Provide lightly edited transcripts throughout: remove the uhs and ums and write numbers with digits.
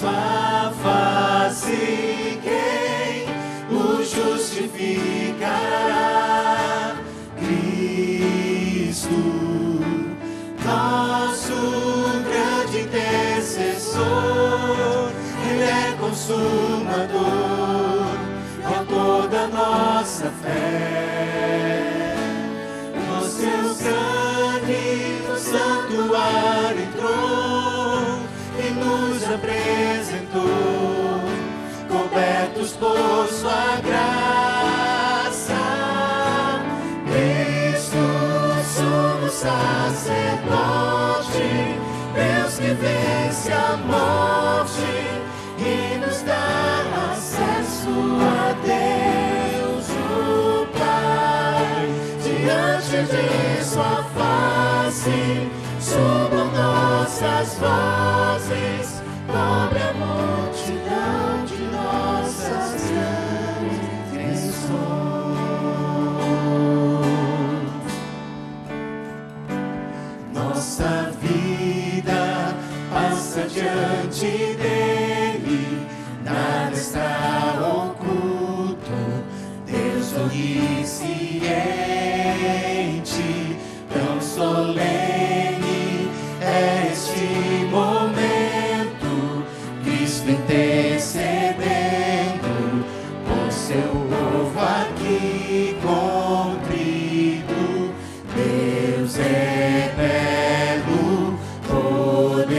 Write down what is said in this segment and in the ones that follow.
sua face, quem o justificará? Cristo, nosso grande intercessor, Ele é consumador, autor da nossa fé. No seu sangue, no santuário entrou e nos apresentou, cobertos por sua graça. Cristo, sumo sacerdote, Deus que vence a morte e nos dá acesso a Deus o Pai. Diante de sua face, subam nossas vozes, cobre a multidão de nossas transgressões. Nossa vida passa diante dele, nada está oculto, Deus onisciente, tão solene é este momento, Cristo intercedendo por seu povo aqui contrito. Deus é belo, poderoso,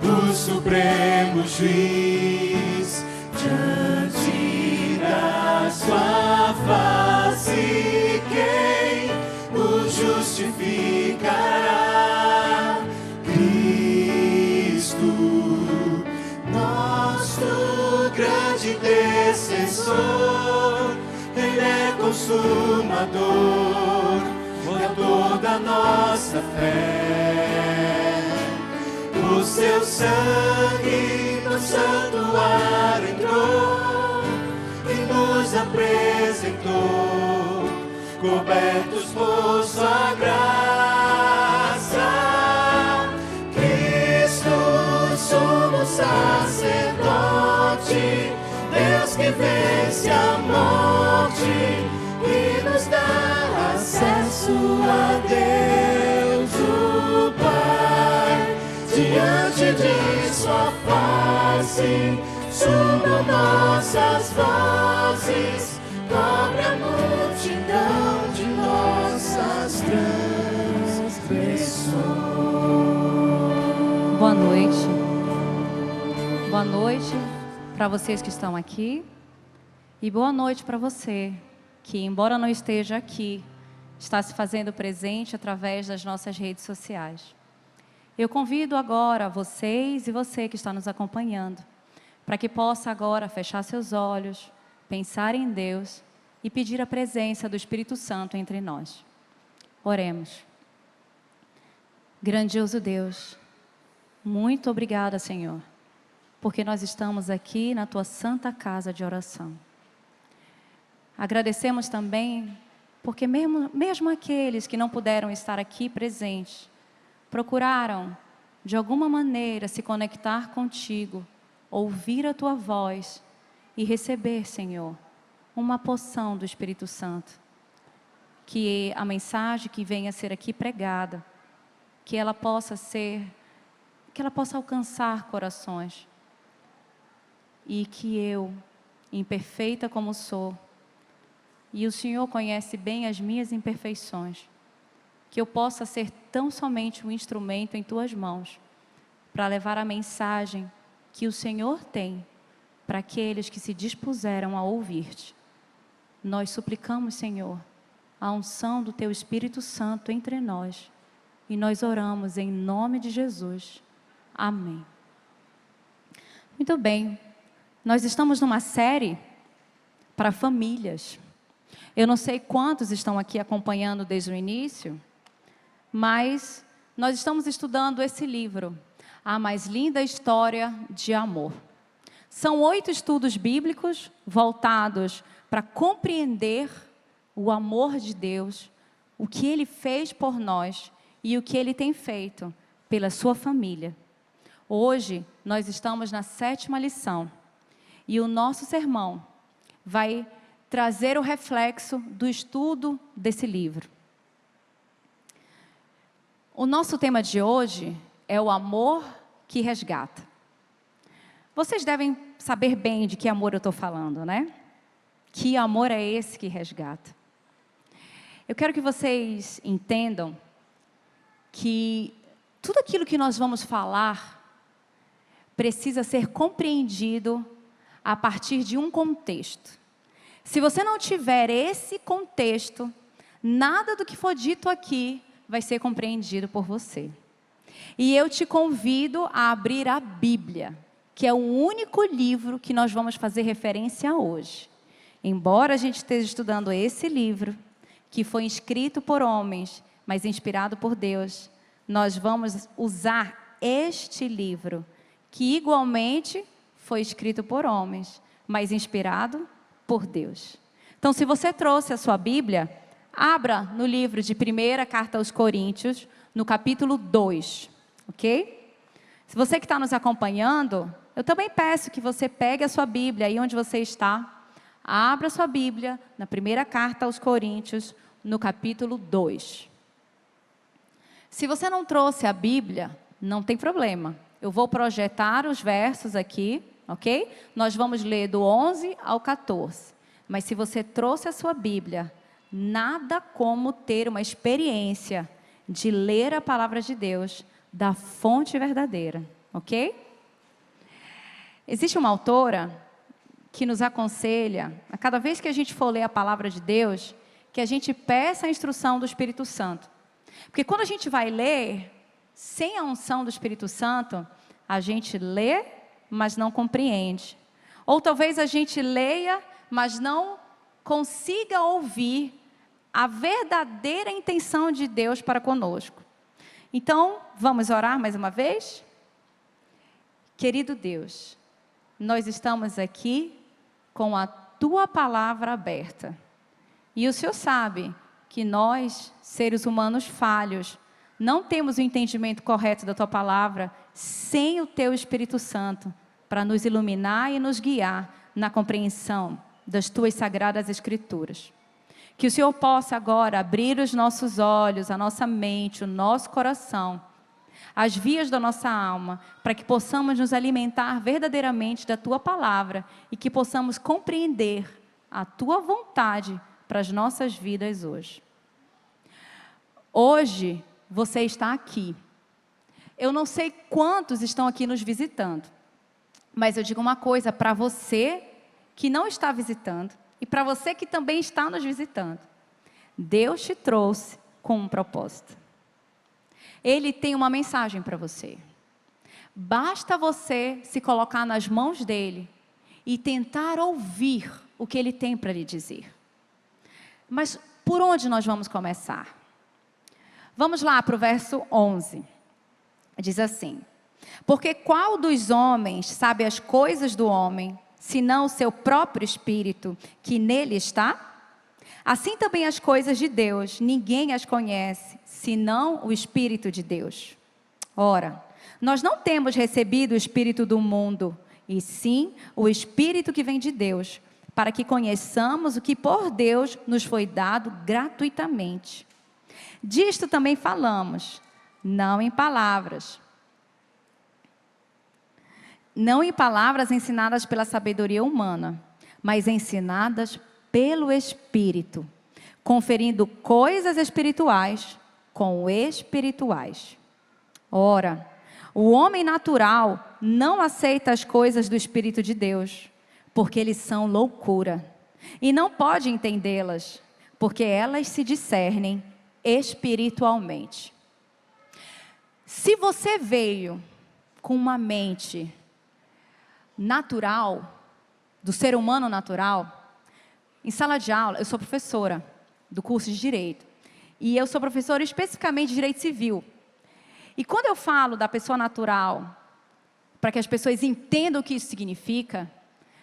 o supremo juiz, diante da sua face, quem o justificará? Cristo, nosso grande intercessor, Ele é consumador, autor da nossa fé. O seu sangue no santuário entrou e nos apresentou, cobertos por sua graça. Cristo, sumo sacerdote, Deus que vence a morte e nos dá acesso a Deus o Pai. Diante de sua face, subam nossas vozes, cobre a multidão de nossas transgressões. Boa noite. Boa noite para vocês que estão aqui. E boa noite para você que, embora não esteja aqui, está se fazendo presente através das nossas redes sociais. Eu convido agora vocês e você que está nos acompanhando, para que possa agora fechar seus olhos, pensar em Deus e pedir a presença do Espírito Santo entre nós. Oremos. Grandioso Deus, muito obrigada, Senhor, porque nós estamos aqui na Tua santa casa de oração. Agradecemos também porque mesmo aqueles que não puderam estar aqui presentes, procuraram de alguma maneira se conectar contigo, ouvir a Tua voz e receber, Senhor, uma porção do Espírito Santo. Que a mensagem que venha a ser aqui pregada, que ela possa alcançar corações. E que eu, imperfeita como sou, e o Senhor conhece bem as minhas imperfeições, que eu possa ser tão somente um instrumento em Tuas mãos, para levar a mensagem que o Senhor tem para aqueles que se dispuseram a ouvir-te. Nós suplicamos, Senhor, a unção do Teu Espírito Santo entre nós, e nós oramos em nome de Jesus. Amém. Muito bem, nós estamos numa série para famílias. Eu não sei quantos estão aqui acompanhando desde o início, mas nós estamos estudando esse livro, A Mais Linda História de Amor. São 8 estudos bíblicos voltados para compreender o amor de Deus, o que Ele fez por nós e o que Ele tem feito pela sua família. Hoje, nós estamos na 7ª lição. E o nosso sermão vai trazer o reflexo do estudo desse livro. O nosso tema de hoje é o amor que resgata. Vocês devem saber bem de que amor eu estou falando, né? Que amor é esse que resgata? Eu quero que vocês entendam que tudo aquilo que nós vamos falar precisa ser compreendido a partir de um contexto. Se você não tiver esse contexto, nada do que for dito aqui vai ser compreendido por você. E eu te convido a abrir a Bíblia, que é o único livro que nós vamos fazer referência hoje. Embora a gente esteja estudando esse livro, que foi escrito por homens, mas inspirado por Deus, nós vamos usar este livro, que igualmente foi escrito por homens, mas inspirado por Deus. Então, se você trouxe a sua Bíblia, abra no livro de 1ª Carta aos Coríntios, no capítulo 2, ok? Se você que está nos acompanhando, eu também peço que você pegue a sua Bíblia, aí onde você está, abra a sua Bíblia, na 1ª Carta aos Coríntios, no capítulo 2. Se você não trouxe a Bíblia, não tem problema. Eu vou projetar os versos aqui, ok? Nós vamos ler do 11 ao 14. Mas se você trouxe a sua Bíblia, nada como ter uma experiência de ler a palavra de Deus da fonte verdadeira, ok? Existe uma autora que nos aconselha, a cada vez que a gente for ler a palavra de Deus, que a gente peça a instrução do Espírito Santo. Porque quando a gente vai ler, sem a unção do Espírito Santo, a gente lê, mas não compreende. Ou talvez a gente leia, mas não consiga ouvir a verdadeira intenção de Deus para conosco. Então, vamos orar mais uma vez? Querido Deus, nós estamos aqui com a Tua palavra aberta. E o Senhor sabe que nós, seres humanos falhos, não temos o entendimento correto da Tua palavra sem o Teu Espírito Santo para nos iluminar e nos guiar na compreensão das Tuas sagradas Escrituras. Que o Senhor possa agora abrir os nossos olhos, a nossa mente, o nosso coração, as vias da nossa alma, para que possamos nos alimentar verdadeiramente da Tua palavra e que possamos compreender a Tua vontade para as nossas vidas hoje. Hoje, você está aqui. Eu não sei quantos estão aqui nos visitando, mas eu digo uma coisa para você que não está visitando e para você que também está nos visitando. Deus te trouxe com um propósito. Ele tem uma mensagem para você. Basta você se colocar nas mãos dele e tentar ouvir o que ele tem para lhe dizer. Mas por onde nós vamos começar? Vamos lá para o verso 11. Diz assim: porque qual dos homens sabe as coisas do homem, senão o seu próprio espírito que nele está? Assim também as coisas de Deus, ninguém as conhece, senão o Espírito de Deus. Ora, nós não temos recebido o Espírito do mundo, e sim o Espírito que vem de Deus, para que conheçamos o que por Deus nos foi dado gratuitamente. Disto também falamos, não em palavras ensinadas pela sabedoria humana, mas ensinadas pelo Espírito, conferindo coisas espirituais com espirituais. Ora, o homem natural não aceita as coisas do Espírito de Deus, porque eles são loucura, e não pode entendê-las, porque elas se discernem espiritualmente. Se você veio com uma mente natural, do ser humano natural, em sala de aula, eu sou professora do curso de Direito, e eu sou professora especificamente de Direito Civil. E quando eu falo da pessoa natural, para que as pessoas entendam o que isso significa,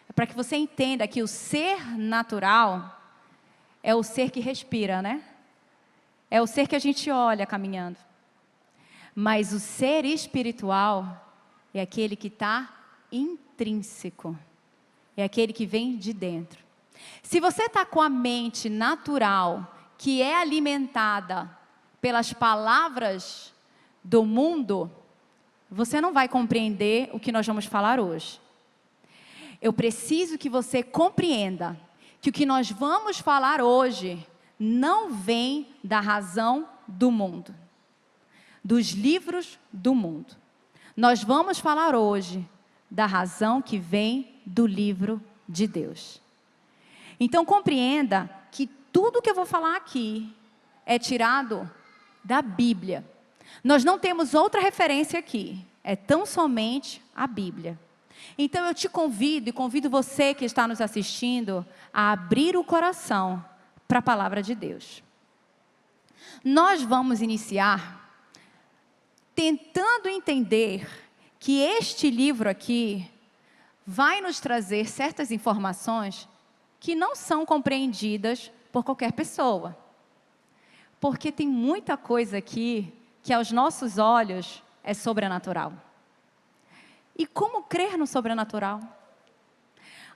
é para que você entenda que o ser natural é o ser que respira, né? É o ser que a gente olha caminhando. Mas o ser espiritual é aquele que está intrínseco. É aquele que vem de dentro. Se você está com a mente natural, que é alimentada pelas palavras do mundo, você não vai compreender o que nós vamos falar hoje. Eu preciso que você compreenda que o que nós vamos falar hoje não vem da razão do mundo, dos livros do mundo. Nós vamos falar hoje da razão que vem do livro de Deus. Então compreenda que tudo que eu vou falar aqui é tirado da Bíblia. Nós não temos outra referência aqui, é tão somente a Bíblia. Então eu te convido e convido você que está nos assistindo a abrir o coração para a palavra de Deus. Nós vamos iniciar tentando entender que este livro aqui vai nos trazer certas informações que não são compreendidas por qualquer pessoa. Porque tem muita coisa aqui que aos nossos olhos é sobrenatural. E como crer no sobrenatural?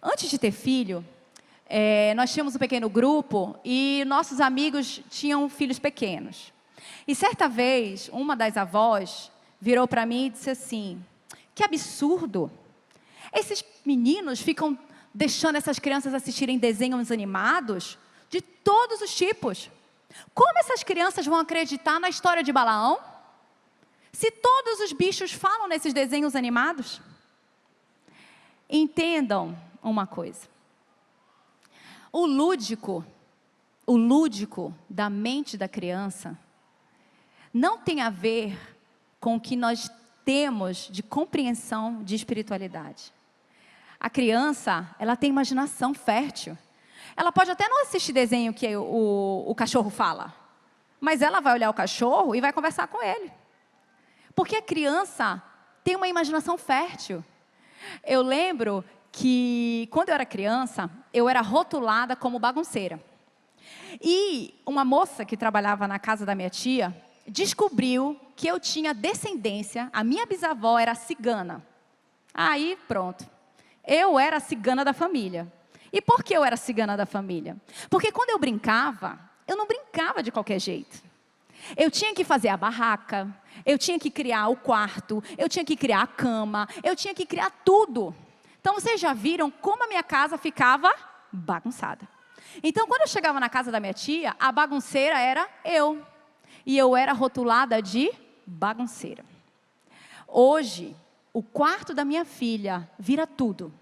Antes de ter filho, nós tínhamos um pequeno grupo e nossos amigos tinham filhos pequenos. E certa vez, uma das avós virou para mim e disse assim: que absurdo! Esses meninos ficam deixando essas crianças assistirem desenhos animados de todos os tipos. Como essas crianças vão acreditar na história de Balaão? Se todos os bichos falam nesses desenhos animados? Entendam uma coisa. O lúdico da mente da criança não tem a ver com o que nós temos de compreensão de espiritualidade. A criança, ela tem imaginação fértil. Ela pode até não assistir desenho que o cachorro fala, mas ela vai olhar o cachorro e vai conversar com ele. Porque a criança tem uma imaginação fértil. Eu lembro que, quando eu era criança, eu era rotulada como bagunceira. E uma moça que trabalhava na casa da minha tia descobriu que eu tinha descendência, a minha bisavó era cigana. Aí, pronto. Eu era a cigana da família. E por que eu era a cigana da família? Porque quando eu brincava, eu não brincava de qualquer jeito. Eu tinha que fazer a barraca, eu tinha que criar o quarto, eu tinha que criar a cama, eu tinha que criar tudo. Então, vocês já viram como a minha casa ficava bagunçada. Então, quando eu chegava na casa da minha tia, a bagunceira era eu. E eu era rotulada de bagunceira. Hoje, o quarto da minha filha vira tudo.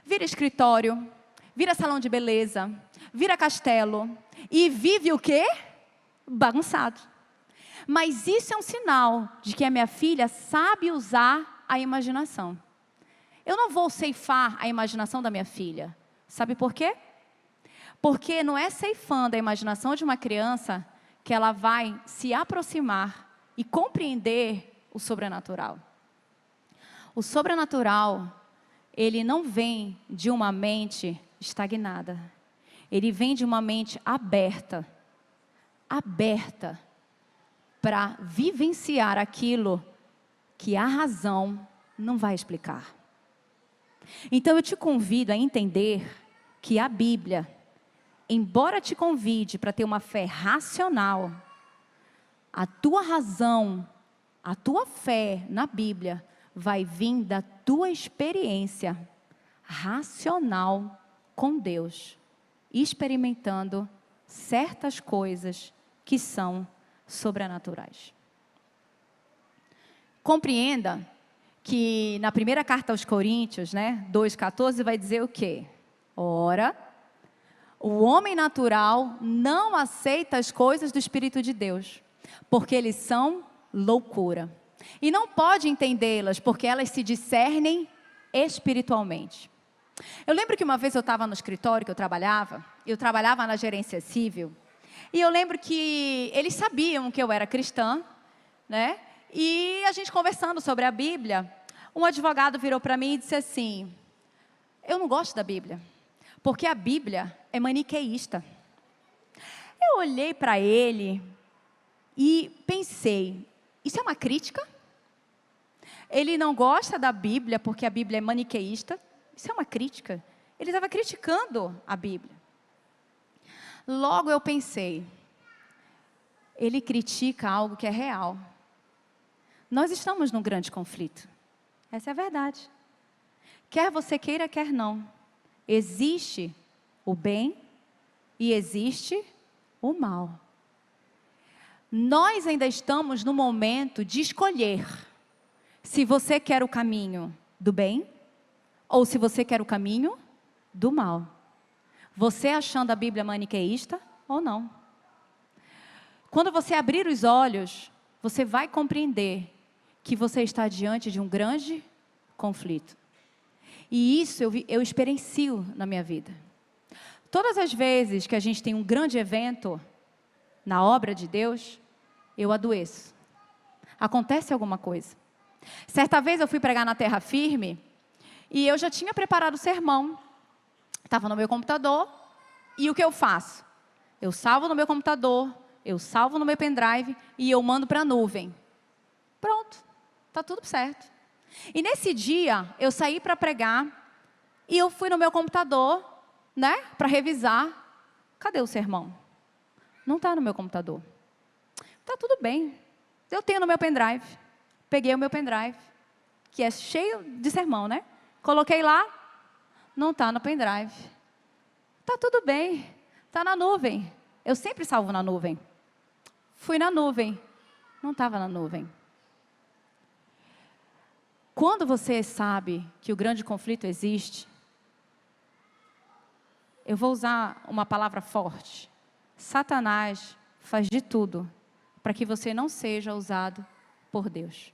Vira escritório, vira salão de beleza, vira castelo. E vive o quê? Bagunçado. Mas isso é um sinal de que a minha filha sabe usar a imaginação. Eu não vou ceifar a imaginação da minha filha. Sabe por quê? Porque não é ceifando a imaginação de uma criança que ela vai se aproximar e compreender o sobrenatural. O sobrenatural, ele não vem de uma mente estagnada. Ele vem de uma mente aberta para vivenciar aquilo que a razão não vai explicar. Então eu te convido a entender que a Bíblia, embora te convide para ter uma fé racional, a tua razão, a tua fé na Bíblia vai vir da tua experiência racional com Deus, experimentando certas coisas que são sobrenaturais. Compreenda que na primeira carta aos Coríntios, 2,14, vai dizer o quê? Ora, o homem natural não aceita as coisas do Espírito de Deus, porque eles são loucura. E não pode entendê-las, porque elas se discernem espiritualmente. Eu lembro que uma vez eu estava no escritório que eu trabalhava na gerência civil, e eu lembro que eles sabiam que eu era cristã, e a gente conversando sobre a Bíblia, um advogado virou para mim e disse assim: eu não gosto da Bíblia, porque a Bíblia é maniqueísta. Eu olhei para ele e pensei, isso é uma crítica? Ele não gosta da Bíblia porque a Bíblia é maniqueísta. Isso é uma crítica. Ele estava criticando a Bíblia. Logo eu pensei, ele critica algo que é real. Nós estamos num grande conflito. Essa é a verdade. Quer você queira, quer não. Existe o bem e existe o mal. Nós ainda estamos no momento de escolher se você quer o caminho do bem ou se você quer o caminho do mal. Você achando a Bíblia maniqueísta ou não. Quando você abrir os olhos, você vai compreender que você está diante de um grande conflito. E isso eu experiencio na minha vida. Todas as vezes que a gente tem um grande evento na obra de Deus, eu adoeço. Acontece alguma coisa. Certa vez eu fui pregar na Terra Firme e eu já tinha preparado o sermão. Estava no meu computador e o que eu faço? Eu salvo no meu computador, eu salvo no meu pendrive e eu mando para a nuvem. Pronto, está tudo certo. E nesse dia eu saí para pregar e eu fui no meu computador, né, para revisar. Cadê o sermão? Não está no meu computador. Está tudo bem. Eu tenho no meu pendrive. Peguei o meu pendrive, que é cheio de sermão, né? Coloquei lá, não está no pendrive. Está tudo bem, está na nuvem. Eu sempre salvo na nuvem. Fui na nuvem, não estava na nuvem. Quando você sabe que o grande conflito existe, eu vou usar uma palavra forte. Satanás faz de tudo para que você não seja usado por Deus.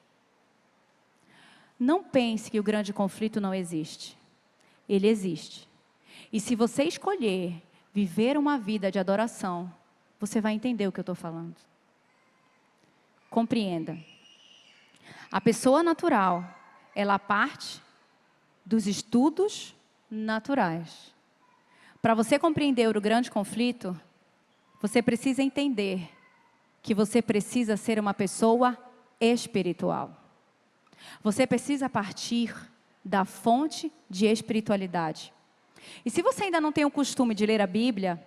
Não pense que o grande conflito não existe. Ele existe. E se você escolher viver uma vida de adoração, você vai entender o que eu estou falando. Compreenda. A pessoa natural, ela parte dos estudos naturais. Para você compreender o grande conflito, você precisa entender que você precisa ser uma pessoa espiritual. Você precisa partir da fonte de espiritualidade. E se você ainda não tem o costume de ler a Bíblia,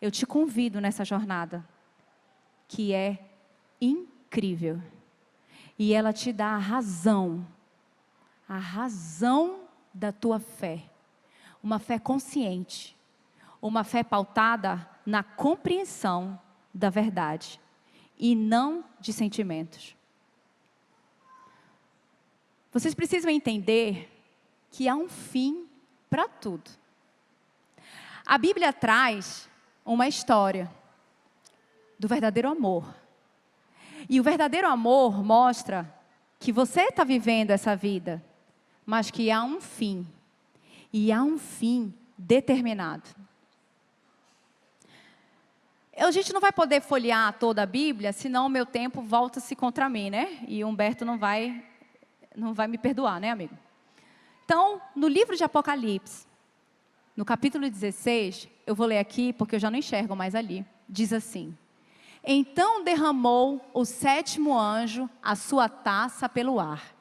eu te convido nessa jornada, que é incrível. E ela te dá a razão da tua fé. Uma fé consciente, uma fé pautada na compreensão da verdade e não de sentimentos. Vocês precisam entender que há um fim para tudo. A Bíblia traz uma história do verdadeiro amor. E o verdadeiro amor mostra que você está vivendo essa vida, mas que há um fim. E há um fim determinado. A gente não vai poder folhear toda a Bíblia, senão o meu tempo volta-se contra mim, né? E o Humberto não vai me perdoar, né, amigo? Então, no livro de Apocalipse, no capítulo 16, eu vou ler aqui, porque eu já não enxergo mais ali, diz assim: então derramou o 7º anjo a sua taça pelo ar,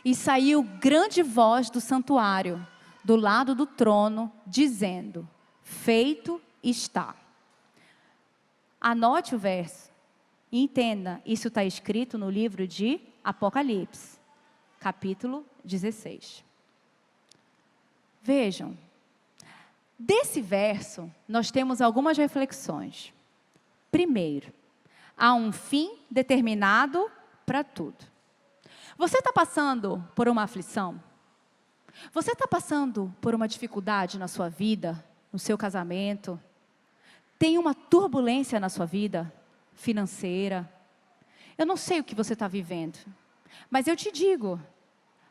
e saiu grande voz do santuário, do lado do trono, dizendo: feito está. Anote o verso e entenda, isso está escrito no livro de Apocalipse, capítulo 16. Vejam, desse verso nós temos algumas reflexões. Primeiro, há um fim determinado para tudo. Você está passando por uma aflição? Você está passando por uma dificuldade na sua vida, no seu casamento? Tem uma turbulência na sua vida financeira? Eu não sei o que você está vivendo, mas eu te digo,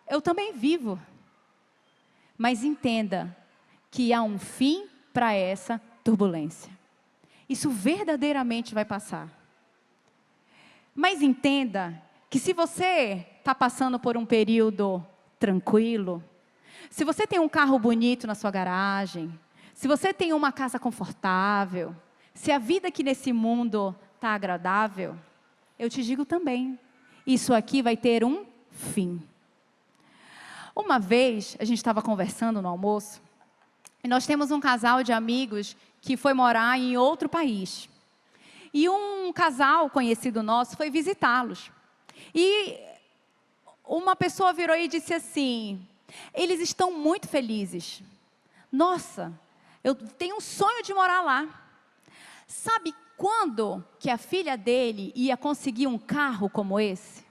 eu também vivo. Mas entenda que há um fim para essa turbulência. Isso verdadeiramente vai passar. Mas entenda que se você está passando por um período tranquilo, se você tem um carro bonito na sua garagem, se você tem uma casa confortável, se a vida aqui nesse mundo está agradável, eu te digo também, isso aqui vai ter um fim. Uma vez, a gente estava conversando no almoço, e nós temos um casal de amigos que foi morar em outro país. E um casal conhecido nosso foi visitá-los. E uma pessoa virou e disse assim: eles estão muito felizes. Nossa, eu tenho um sonho de morar lá. Sabe quando que a filha dele ia conseguir um carro como esse?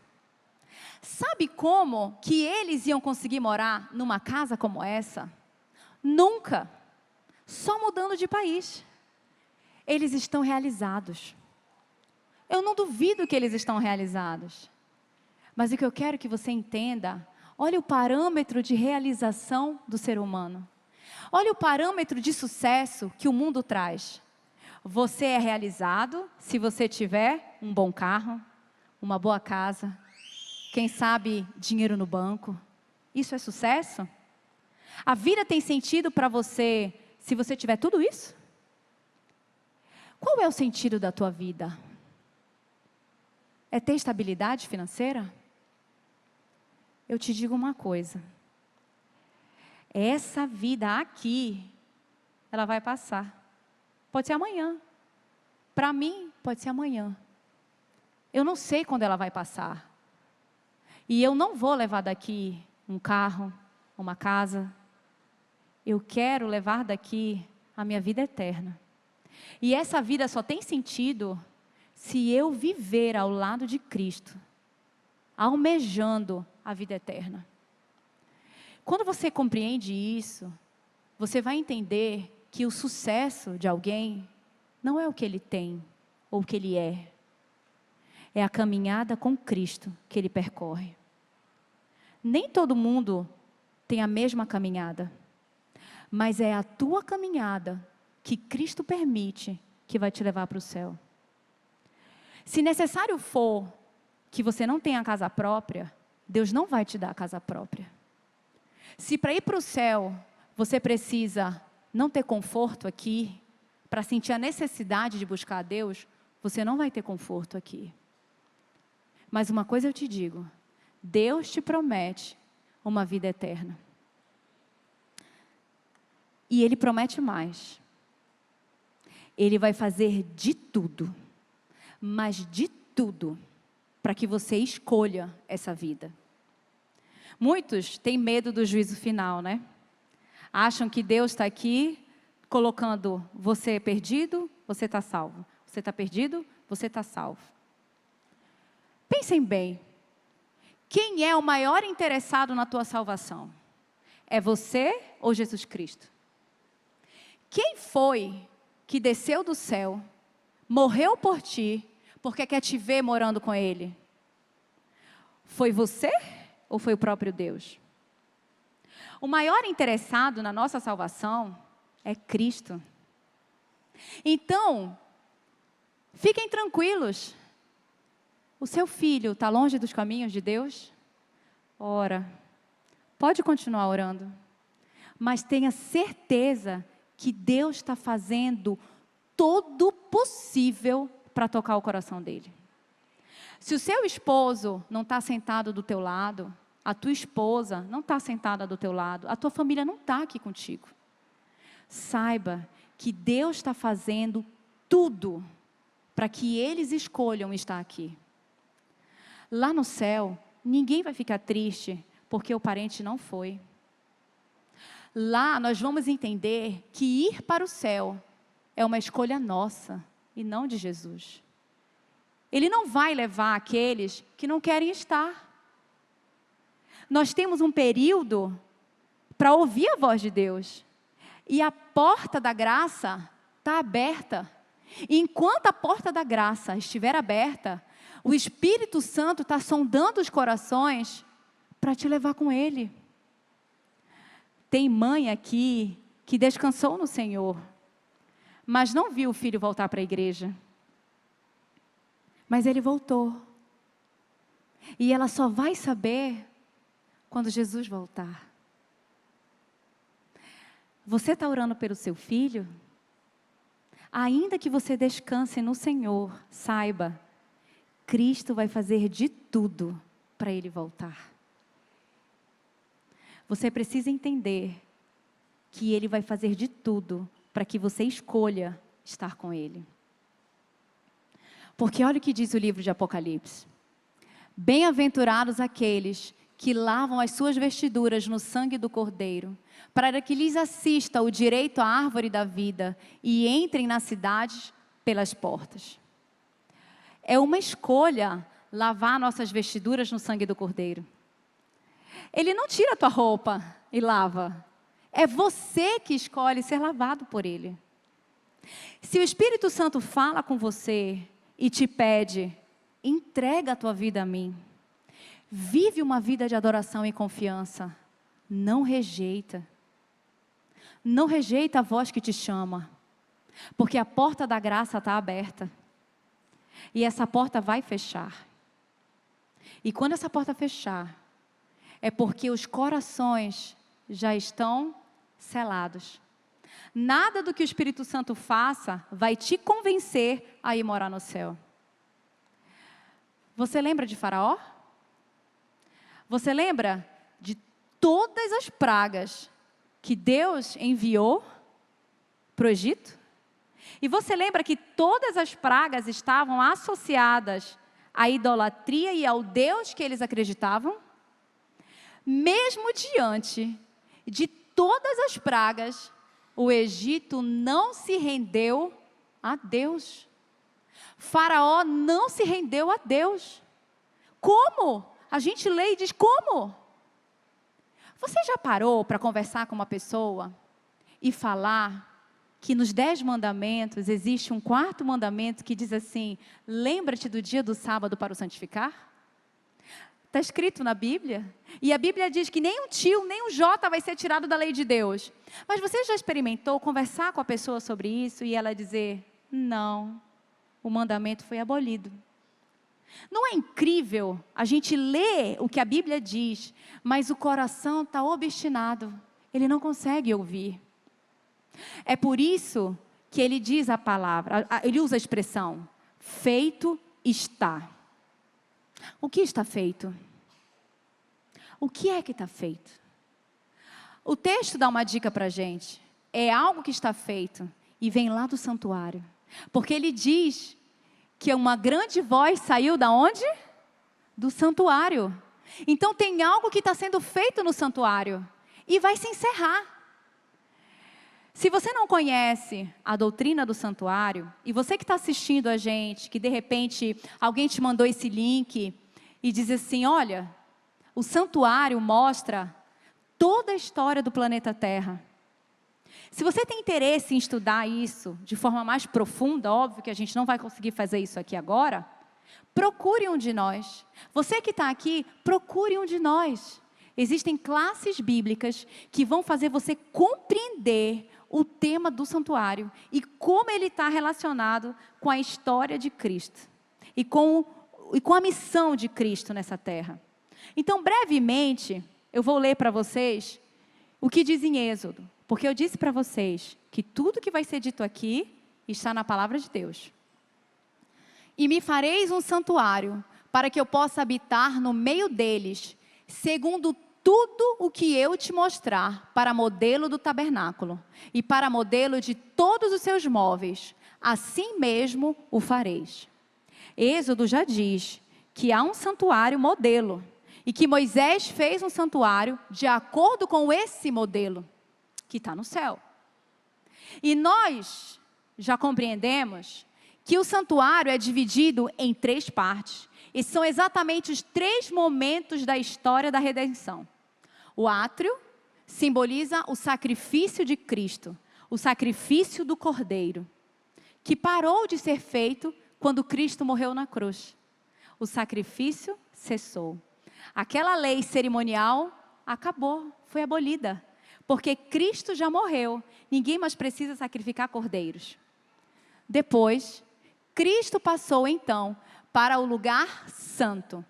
Sabe como que eles iam conseguir morar numa casa como essa? Nunca. Só mudando de país. Eles estão realizados. Eu não duvido que eles estão realizados. Mas o que eu quero que você entenda, olha o parâmetro de realização do ser humano. Olha o parâmetro de sucesso que o mundo traz. Você é realizado se você tiver um bom carro, uma boa casa, quem sabe dinheiro no banco. Isso é sucesso? A vida tem sentido para você se você tiver tudo isso? Qual é o sentido da tua vida? É ter estabilidade financeira? Eu te digo uma coisa. Essa vida aqui, ela vai passar. Pode ser amanhã. Para mim, pode ser amanhã. Eu não sei quando ela vai passar. E eu não vou levar daqui um carro, uma casa. Eu quero levar daqui a minha vida eterna. E essa vida só tem sentido se eu viver ao lado de Cristo, almejando a vida eterna. Quando você compreende isso, você vai entender que o sucesso de alguém não é o que ele tem ou o que ele é. É a caminhada com Cristo que ele percorre. Nem todo mundo tem a mesma caminhada, mas é a tua caminhada que Cristo permite que vai te levar para o céu. Se necessário for que você não tenha casa própria, Deus não vai te dar a casa própria. Se para ir para o céu, você precisa não ter conforto aqui, para sentir a necessidade de buscar a Deus, você não vai ter conforto aqui. Mas uma coisa eu te digo, Deus te promete uma vida eterna. E Ele promete mais. Ele vai fazer de tudo, mas de tudo, para que você escolha essa vida. Muitos têm medo do juízo final, né? Acham que Deus está aqui colocando você perdido, você está salvo. Você está perdido, você está salvo. Pensem bem. Quem é o maior interessado na tua salvação? É você ou Jesus Cristo? Quem foi que desceu do céu, morreu por ti, porque quer te ver morando com Ele? Foi você ou foi o próprio Deus? O maior interessado na nossa salvação é Cristo. Então, fiquem tranquilos. O seu filho está longe dos caminhos de Deus? Ora, pode continuar orando, mas tenha certeza que Deus está fazendo todo o possível para tocar o coração dele. Se o seu esposo não está sentado do teu lado, a tua esposa não está sentada do teu lado, a tua família não está aqui contigo. Saiba que Deus está fazendo tudo para que eles escolham estar aqui. Lá no céu, ninguém vai ficar triste porque o parente não foi. Lá nós vamos entender que ir para o céu é uma escolha nossa e não de Jesus. Ele não vai levar aqueles que não querem estar. Nós temos um período para ouvir a voz de Deus. E a porta da graça está aberta. E enquanto a porta da graça estiver aberta, o Espírito Santo está sondando os corações para te levar com Ele. Tem mãe aqui que descansou no Senhor, mas não viu o filho voltar para a igreja. Mas ele voltou. E ela só vai saber quando Jesus voltar. Você está orando pelo seu filho? Ainda que você descanse no Senhor, saiba, Cristo vai fazer de tudo para ele voltar. você precisa entender que Ele vai fazer de tudo para que você escolha estar com Ele. Porque olha o que diz o livro de Apocalipse. Bem-aventurados aqueles que lavam as suas vestiduras no sangue do Cordeiro, para que lhes assista o direito à árvore da vida e entrem na cidade pelas portas. É uma escolha lavar nossas vestiduras no sangue do Cordeiro. Ele não tira a tua roupa e lava. É você que escolhe ser lavado por Ele. Se o Espírito Santo fala com você e te pede, entrega a tua vida a mim. Vive uma vida de adoração e confiança. Não rejeita. Não rejeita a voz que te chama. Porque a porta da graça está aberta. E essa porta vai fechar. E quando essa porta fechar, é porque os corações já estão selados. Nada do que o Espírito Santo faça vai te convencer a ir morar no céu. Você lembra de Faraó? Você lembra de todas as pragas que Deus enviou para o Egito? E você lembra que todas as pragas estavam associadas à idolatria e ao Deus que eles acreditavam? Mesmo diante de todas as pragas, o Egito não se rendeu a Deus. Faraó não se rendeu a Deus. Como? A gente lê e diz, como? Você já parou para conversar com uma pessoa e falar que nos 10 mandamentos existe um 4º mandamento que diz assim, lembra-te do dia do sábado para o santificar? Está escrito na Bíblia. E a Bíblia diz que nem um tio, nem um jota vai ser tirado da lei de Deus. Mas você já experimentou conversar com a pessoa sobre isso e ela dizer, não, o mandamento foi abolido. Não é incrível a gente ler o que a Bíblia diz, mas o coração está obstinado, ele não consegue ouvir. É por isso que ele diz a palavra, ele usa a expressão, feito está. O que está feito? O que é que está feito? O texto dá uma dica para a gente, é algo que está feito e vem lá do santuário, porque ele diz que uma grande voz saiu da onde? Do santuário. Então tem algo que está sendo feito no santuário e vai se encerrar. Se você não conhece a doutrina do santuário, e você que está assistindo a gente, que de repente alguém te mandou esse link e diz assim, olha, o santuário mostra toda a história do planeta Terra. Se você tem interesse em estudar isso de forma mais profunda, óbvio que a gente não vai conseguir fazer isso aqui agora, procure um de nós. Você que está aqui, procure um de nós. Existem classes bíblicas que vão fazer você compreender o tema do santuário e como ele está relacionado com a história de Cristo e com a missão de Cristo nessa terra. Então, brevemente, eu vou ler para vocês o que diz em Êxodo. Porque eu disse para vocês que tudo que vai ser dito aqui está na palavra de Deus. E me fareis um santuário para que eu possa habitar no meio deles, segundo tudo o que eu te mostrar, para modelo do tabernáculo e para modelo de todos os seus móveis. Assim mesmo o fareis. Êxodo já diz que há um santuário modelo e que Moisés fez um santuário de acordo com esse modelo que está no céu. E nós já compreendemos que o santuário é dividido em 3 partes. E são exatamente os 3 momentos da história da redenção. O átrio simboliza o sacrifício de Cristo, o sacrifício do Cordeiro, que parou de ser feito quando Cristo morreu na cruz. O sacrifício cessou. Aquela lei cerimonial acabou, foi abolida. Porque Cristo já morreu, ninguém mais precisa sacrificar cordeiros. Depois, Cristo passou então para o lugar santo,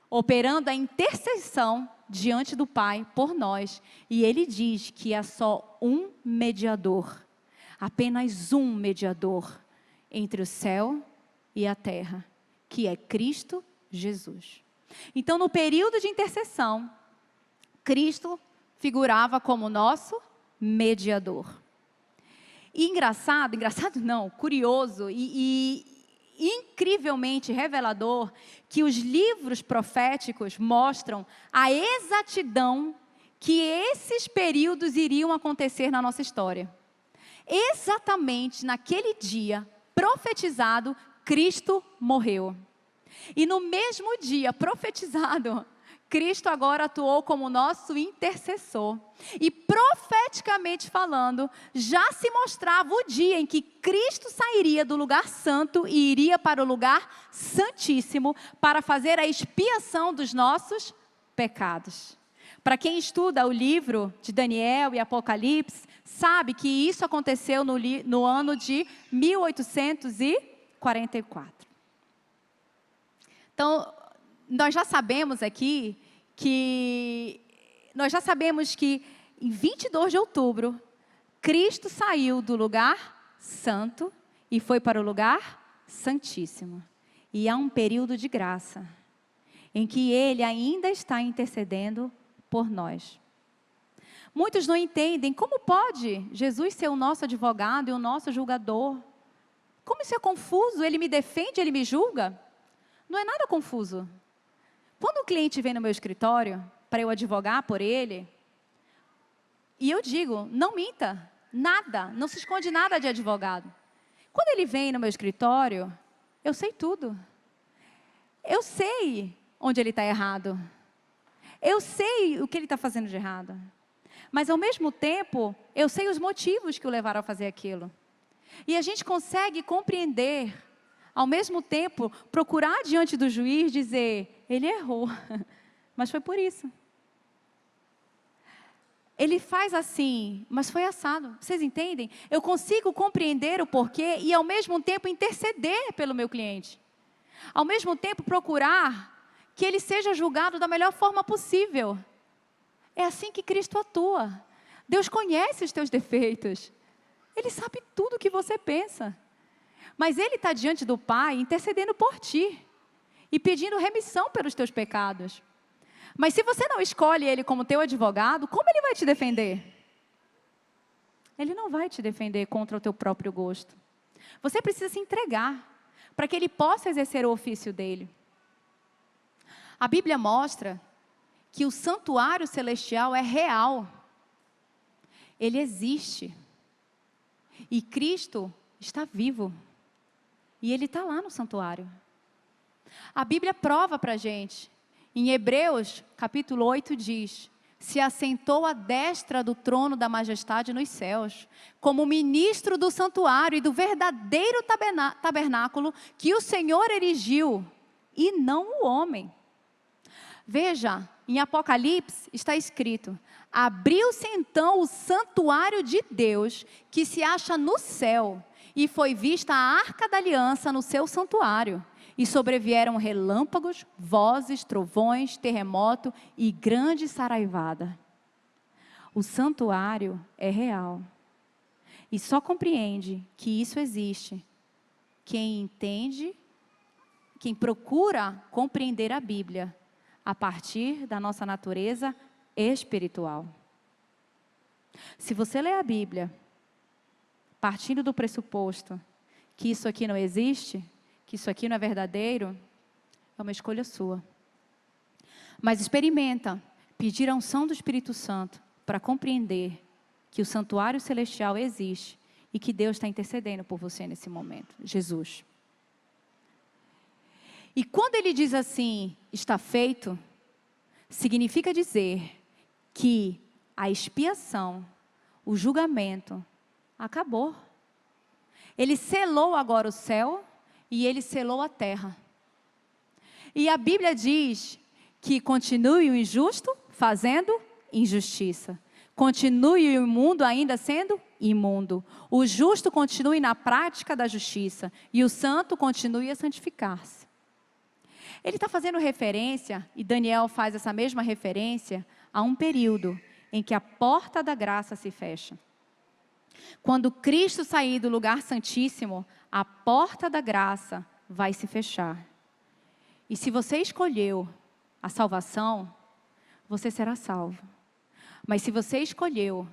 operando a intercessão diante do Pai por nós. E Ele diz que há só um mediador, apenas um mediador entre o céu e a terra, que é Cristo Jesus. Então, no período de intercessão, Cristo figurava como nosso mediador. E engraçado não, curioso e incrivelmente revelador que os livros proféticos mostram a exatidão que esses períodos iriam acontecer na nossa história. Exatamente naquele dia profetizado, Cristo morreu. E no mesmo dia profetizado, Cristo agora atuou como nosso intercessor. E profeticamente falando, já se mostrava o dia em que Cristo sairia do lugar santo e iria para o lugar santíssimo para fazer a expiação dos nossos pecados. Para quem estuda o livro de Daniel e Apocalipse, sabe que isso aconteceu no ano de 1844. Então, nós já sabemos aqui que em 22 de outubro, Cristo saiu do lugar santo e foi para o lugar santíssimo. E há um período de graça, em que Ele ainda está intercedendo por nós. Muitos não entendem como pode Jesus ser o nosso advogado e o nosso julgador. Como isso é confuso? Ele me defende, Ele me julga? Não é nada confuso. Quando o cliente vem no meu escritório para eu advogar por ele, e eu digo, não minta, nada, não se esconde nada de advogado. Quando ele vem no meu escritório, eu sei tudo. Eu sei onde ele está errado. Eu sei o que ele está fazendo de errado. Mas, ao mesmo tempo, eu sei os motivos que o levaram a fazer aquilo. E a gente consegue compreender, ao mesmo tempo, procurar diante do juiz dizer, ele errou, mas foi por isso. Ele faz assim, mas foi assado. Vocês entendem? Eu consigo compreender o porquê e, ao mesmo tempo, interceder pelo meu cliente. Ao mesmo tempo, procurar que ele seja julgado da melhor forma possível. É assim que Cristo atua. Deus conhece os teus defeitos. Ele sabe tudo o que você pensa. Mas Ele está diante do Pai, intercedendo por ti. E pedindo remissão pelos teus pecados. Mas se você não escolhe Ele como teu advogado, como Ele vai te defender? Ele não vai te defender contra o teu próprio gosto. Você precisa se entregar, para que Ele possa exercer o ofício dEle. A Bíblia mostra que o santuário celestial é real. Ele existe. E Cristo está vivo. E Ele está lá no santuário. A Bíblia prova para a gente. Em Hebreus, capítulo 8, diz: se assentou à destra do trono da majestade nos céus, como ministro do santuário e do verdadeiro tabernáculo que o Senhor erigiu, e não o homem. Veja, em Apocalipse está escrito: abriu-se então o santuário de Deus, que se acha no céu, e foi vista a arca da aliança no seu santuário. E sobrevieram relâmpagos, vozes, trovões, terremoto e grande saraivada. O santuário é real. E só compreende que isso existe quem entende, quem procura compreender a Bíblia a partir da nossa natureza espiritual. Se você lê a Bíblia partindo do pressuposto que isso aqui não existe, que isso aqui não é verdadeiro, é uma escolha sua. Mas experimenta pedir a unção do Espírito Santo para compreender que o santuário celestial existe e que Deus está intercedendo por você nesse momento, Jesus. E quando Ele diz assim, está feito, significa dizer que a expiação, o julgamento, acabou. Ele selou agora o céu e Ele selou a terra. E a Bíblia diz que continue o injusto fazendo injustiça. Continue o imundo ainda sendo imundo. O justo continue na prática da justiça. E o santo continue a santificar-se. Ele está fazendo referência, e Daniel faz essa mesma referência, a um período em que a porta da graça se fecha. Quando Cristo sair do lugar santíssimo, a porta da graça vai se fechar. E se você escolheu a salvação, você será salvo. Mas se você escolheu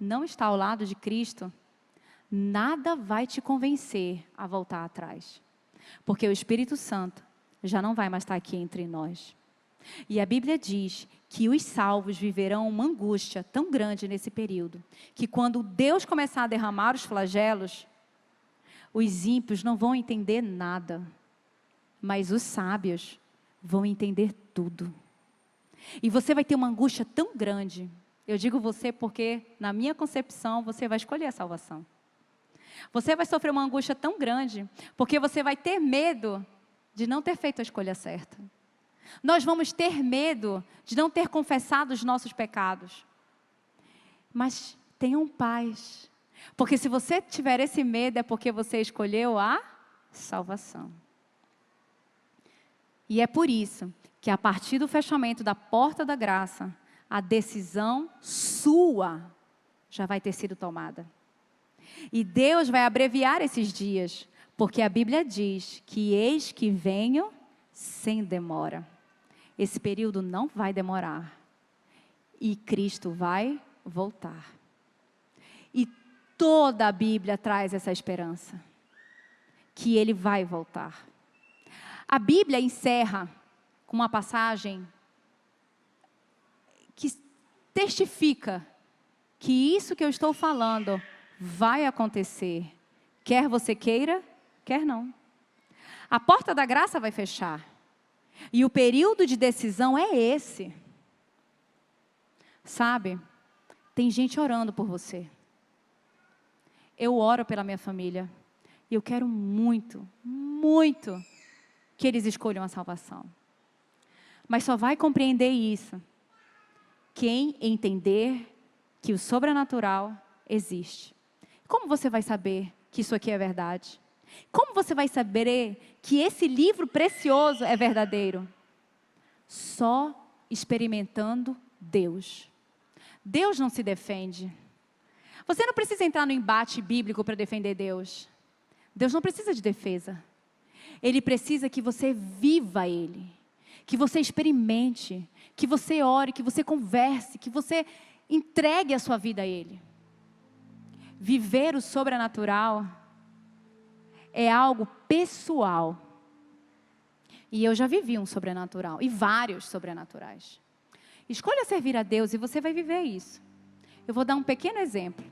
não estar ao lado de Cristo, nada vai te convencer a voltar atrás. Porque o Espírito Santo já não vai mais estar aqui entre nós. E a Bíblia diz que os salvos viverão uma angústia tão grande nesse período, que quando Deus começar a derramar os flagelos, os ímpios não vão entender nada, mas os sábios vão entender tudo. E você vai ter uma angústia tão grande. Eu digo você porque, na minha concepção, você vai escolher a salvação. Você vai sofrer uma angústia tão grande, porque você vai ter medo de não ter feito a escolha certa. Nós vamos ter medo de não ter confessado os nossos pecados. Mas tenham paz, porque se você tiver esse medo é porque você escolheu a salvação. E é por isso que a partir do fechamento da porta da graça, a decisão sua já vai ter sido tomada. E Deus vai abreviar esses dias, porque a Bíblia diz que eis que venho sem demora. Esse período não vai demorar. E Cristo vai voltar. E toda a Bíblia traz essa esperança, que Ele vai voltar. A Bíblia encerra com uma passagem que testifica que isso que eu estou falando vai acontecer, quer você queira, quer não. A porta da graça vai fechar, e o período de decisão é esse. Sabe, tem gente orando por você. Eu oro pela minha família, e eu quero muito, muito que eles escolham a salvação. Mas só vai compreender isso quem entender que o sobrenatural existe. Como você vai saber que isso aqui é verdade? Como você vai saber que esse livro precioso é verdadeiro? Só experimentando Deus. Deus não se defende. Você não precisa entrar no embate bíblico para defender Deus. Deus não precisa de defesa. Ele precisa que você viva Ele, que você experimente, que você ore, que você converse, que você entregue a sua vida a Ele. Viver o sobrenatural é algo pessoal. E eu já vivi um sobrenatural, e vários sobrenaturais. Escolha servir a Deus e você vai viver isso. Eu vou dar um pequeno exemplo.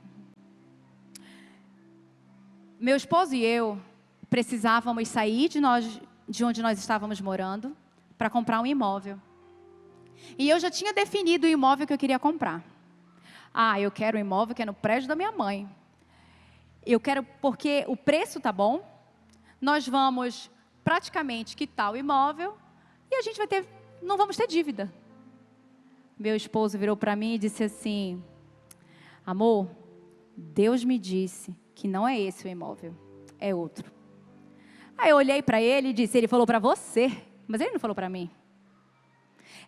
Meu esposo e eu precisávamos sair de onde nós estávamos morando para comprar um imóvel. E eu já tinha definido o imóvel que eu queria comprar. Eu quero um imóvel que é no prédio da minha mãe. Eu quero porque o preço tá bom. Nós vamos praticamente quitar o imóvel e a gente não vamos ter dívida. Meu esposo virou para mim e disse assim: amor, Deus me disse que não é esse o imóvel, é outro. Aí eu olhei para ele e disse: ele falou para você, mas ele não falou para mim.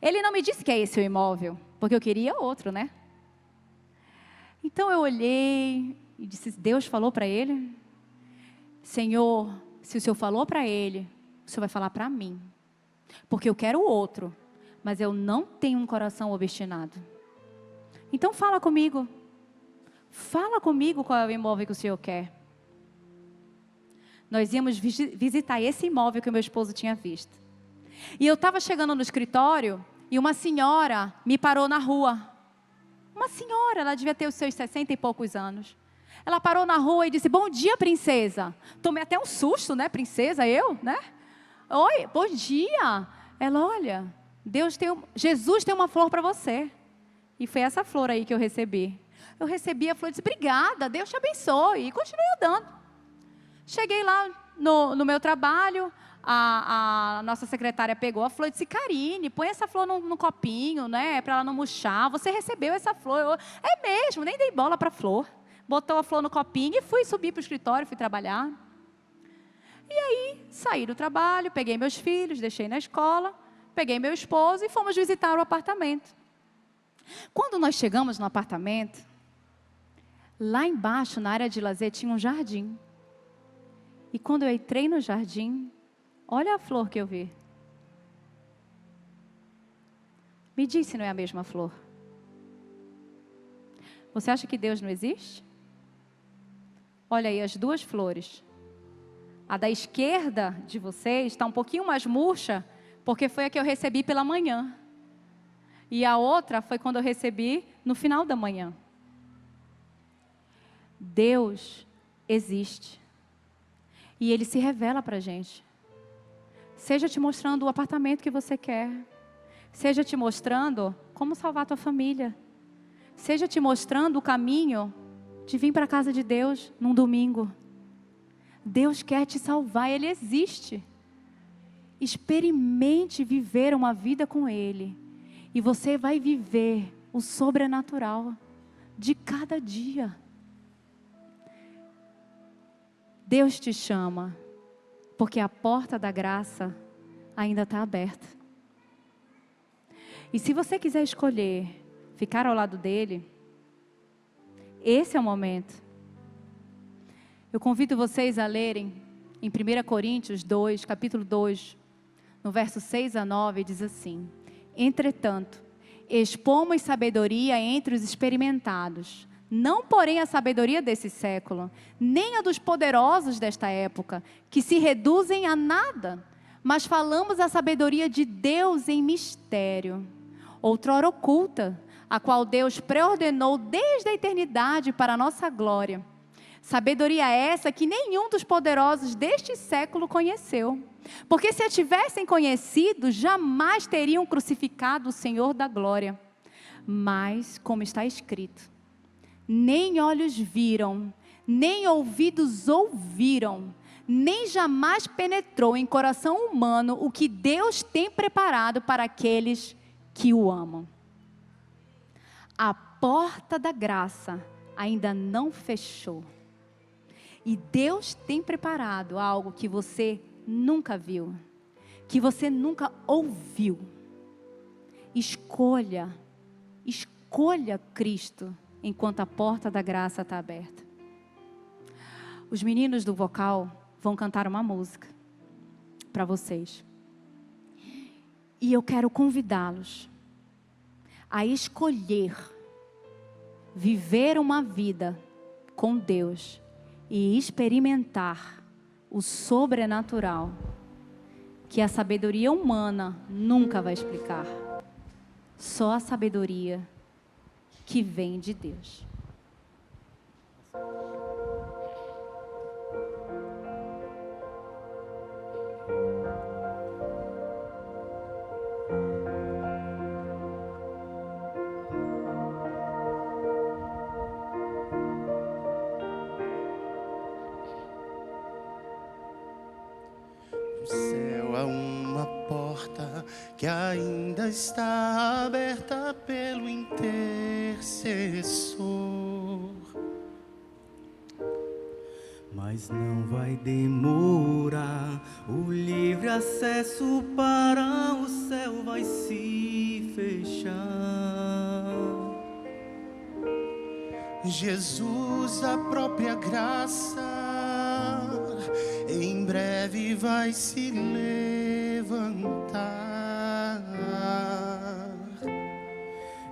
Ele não me disse que é esse o imóvel, porque eu queria outro, né? Então eu olhei e disse: Deus falou para ele? Senhor, se o Senhor falou para ele, o Senhor vai falar para mim. Porque eu quero o outro, mas eu não tenho um coração obstinado. Então fala comigo. Fala comigo qual é o imóvel que o Senhor quer. Nós íamos visitar esse imóvel que o meu esposo tinha visto. E eu estava chegando no escritório e uma senhora me parou na rua. Uma senhora, ela devia ter os seus 60 e poucos anos. Ela parou na rua e disse: bom dia, princesa. Tomei até um susto, né, princesa, eu, né? Oi, bom dia. Ela: olha, Jesus tem uma flor para você. E foi essa flor aí que eu recebi. Eu recebi a flor e disse: obrigada, Deus te abençoe. E continuei andando. Cheguei lá no meu trabalho, a nossa secretária pegou a flor e disse: Karine, põe essa flor no copinho, né, para ela não murchar. Você recebeu essa flor. É mesmo, nem dei bola para a flor. Botou a flor no copinho e subi para o escritório, fui trabalhar. E aí, saí do trabalho, peguei meus filhos, deixei na escola, peguei meu esposo e fomos visitar o apartamento. Quando nós chegamos no apartamento, lá embaixo, na área de lazer, tinha um jardim. E quando eu entrei no jardim, olha a flor que eu vi. Me diz se não é a mesma flor. Você acha que Deus não existe? Olha aí as duas flores. A da esquerda de vocês está um pouquinho mais murcha, porque foi a que eu recebi pela manhã. E a outra foi quando eu recebi no final da manhã. Deus existe. E Ele se revela para a gente. Seja te mostrando o apartamento que você quer. Seja te mostrando como salvar a tua família. Seja te mostrando o caminho de vir para a casa de Deus num domingo. Deus quer te salvar, Ele existe. Experimente viver uma vida com Ele. E você vai viver o sobrenatural de cada dia. Deus te chama, porque a porta da graça ainda está aberta. E se você quiser escolher ficar ao lado dele, esse é o momento. Eu convido vocês a lerem em 1 Coríntios 2, capítulo 2, no verso 6 a 9, diz assim: entretanto, expomos sabedoria entre os experimentados, não porém a sabedoria desse século, nem a dos poderosos desta época, que se reduzem a nada, mas falamos a sabedoria de Deus em mistério, outrora oculta, a qual Deus preordenou desde a eternidade para a nossa glória. Sabedoria essa que nenhum dos poderosos deste século conheceu. Porque se a tivessem conhecido, jamais teriam crucificado o Senhor da glória. Mas, como está escrito, nem olhos viram, nem ouvidos ouviram, nem jamais penetrou em coração humano o que Deus tem preparado para aqueles que o amam. A porta da graça ainda não fechou. E Deus tem preparado algo que você nunca viu, que você nunca ouviu. Escolha Cristo enquanto a porta da graça está aberta. Os meninos do vocal vão cantar uma música para vocês. E eu quero convidá-los a escolher viver uma vida com Deus e experimentar o sobrenatural que a sabedoria humana nunca vai explicar. Só a sabedoria que vem de Deus. No céu há uma porta que ainda está aberta pelo intercessor. Mas não vai demorar, o livre acesso para o céu vai se fechar. Jesus, a própria graça, em breve vai se levantar.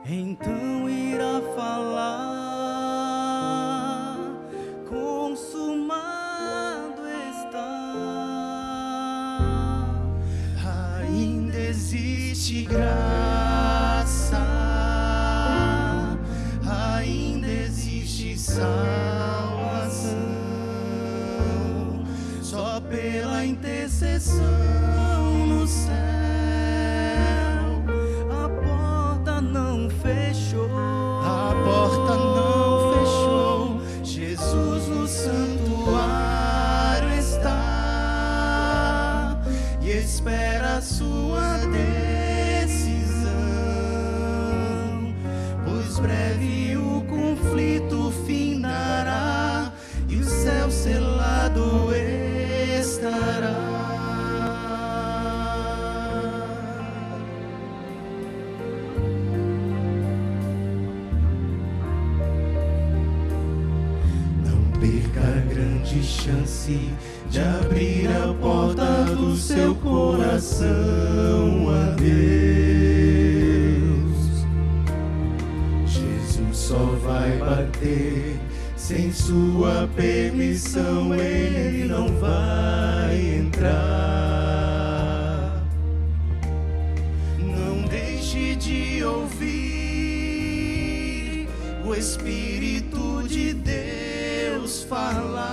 Então irá falar, consumado está. Ainda existe graça, ainda existe salvação, só pela intercessão no céu. A porta não fechou, a porta não fechou. Jesus no santuário está e espera a sua decisão, pois breve o conflito findará e o céu selado estará. Não perca a grande chance de abrir a porta do seu coração a Deus. Jesus só vai bater. Sem sua permissão ele não vai entrar. Não deixe de ouvir o Espírito de Deus falar.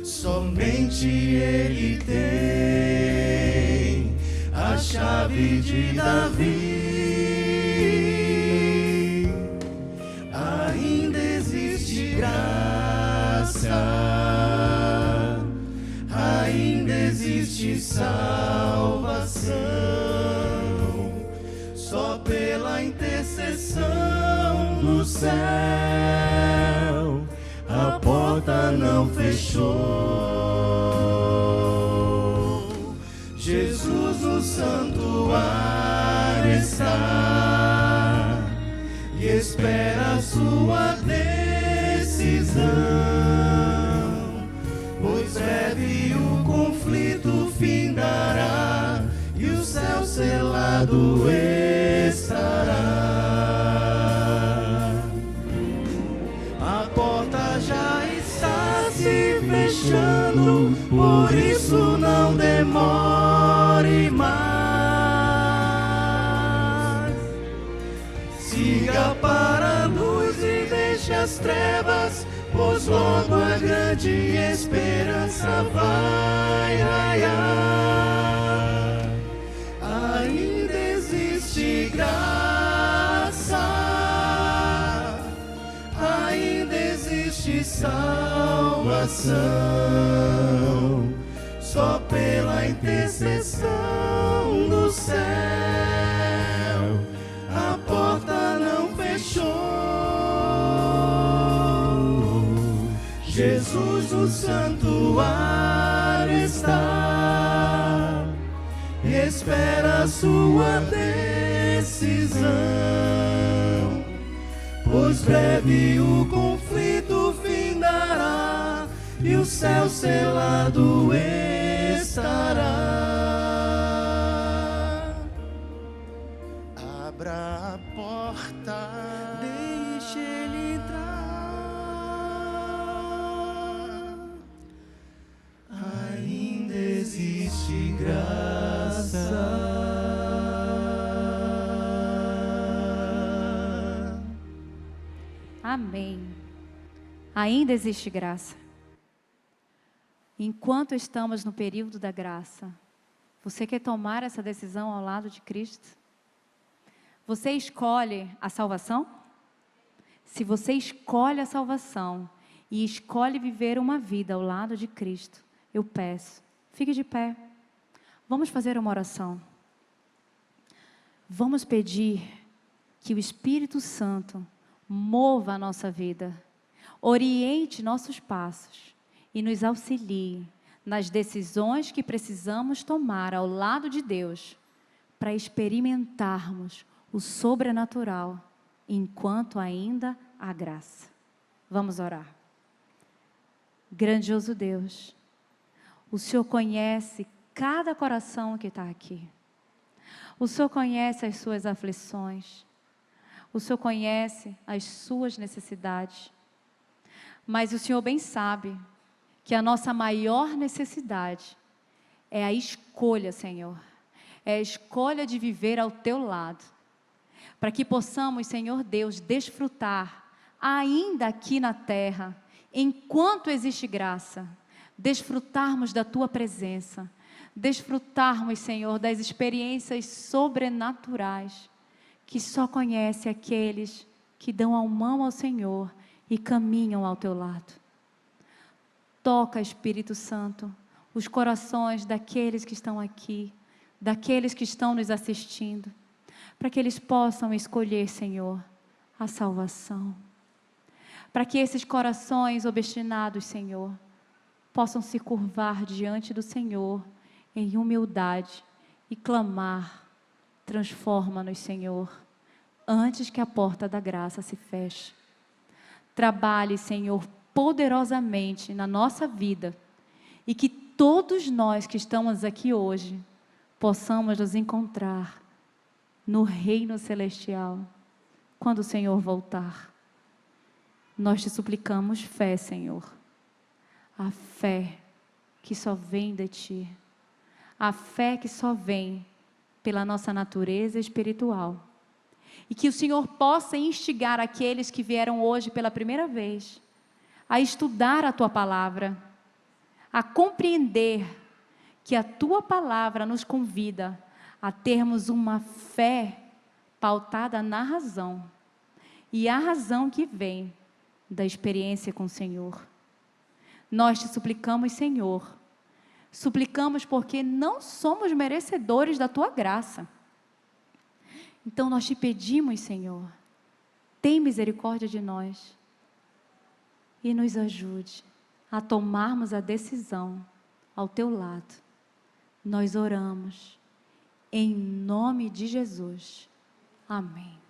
Somente Ele tem a chave de Davi. Ainda existe graça, ainda existe salvação. Só pela intercessão do céu a porta não fechou. Jesus no santuário está e espera a sua decisão, pois breve o conflito findará e o céu selado estará. A porta já está se fechando, por isso não demore mais. Siga para a luz e deixe as trevas, pois logo a grande esperança vai raiar. Ainda existe graça, ainda existe salvação. Só pela intercessão do céu a porta não fechou. Jesus no santuário está, espera a sua decisão, pois breve o conflito findará e o céu selado estará. Abra a porta, deixe ele entrar. Ainda existe graça. Amém. Ainda existe graça. Enquanto estamos no período da graça, você quer tomar essa decisão ao lado de Cristo? Você escolhe a salvação? Se você escolhe a salvação e escolhe viver uma vida ao lado de Cristo, eu peço, fique de pé. Vamos fazer uma oração. Vamos pedir que o Espírito Santo mova a nossa vida, oriente nossos passos e nos auxilie nas decisões que precisamos tomar ao lado de Deus para experimentarmos o sobrenatural enquanto ainda há graça. Vamos orar. Grandioso Deus, o Senhor conhece cada coração que está aqui. O Senhor conhece as suas aflições. O Senhor conhece as suas necessidades. Mas o Senhor bem sabe que a nossa maior necessidade é a escolha, Senhor. É a escolha de viver ao Teu lado. Para que possamos, Senhor Deus, desfrutar ainda aqui na terra, enquanto existe graça, desfrutarmos da Tua presença, desfrutarmos, Senhor, das experiências sobrenaturais, que só conhece aqueles que dão a mão ao Senhor e caminham ao Teu lado. Toca, Espírito Santo, os corações daqueles que estão aqui, daqueles que estão nos assistindo, para que eles possam escolher, Senhor, a salvação. Para que esses corações obstinados, Senhor, possam se curvar diante do Senhor em humildade e clamar: transforma-nos, Senhor, antes que a porta da graça se feche. Trabalhe, Senhor, poderosamente na nossa vida e que todos nós que estamos aqui hoje possamos nos encontrar no reino celestial quando o Senhor voltar. Nós te suplicamos fé, Senhor. A fé que só vem de Ti. A fé que só vem pela nossa natureza espiritual. E que o Senhor possa instigar aqueles que vieram hoje pela primeira vez a estudar a Tua palavra, a compreender que a Tua palavra nos convida a termos uma fé pautada na razão. E a razão que vem da experiência com o Senhor. Nós te suplicamos, Senhor. Suplicamos porque não somos merecedores da Tua graça. Então nós te pedimos, Senhor, tem misericórdia de nós e nos ajude a tomarmos a decisão ao Teu lado. Nós oramos em nome de Jesus. Amém.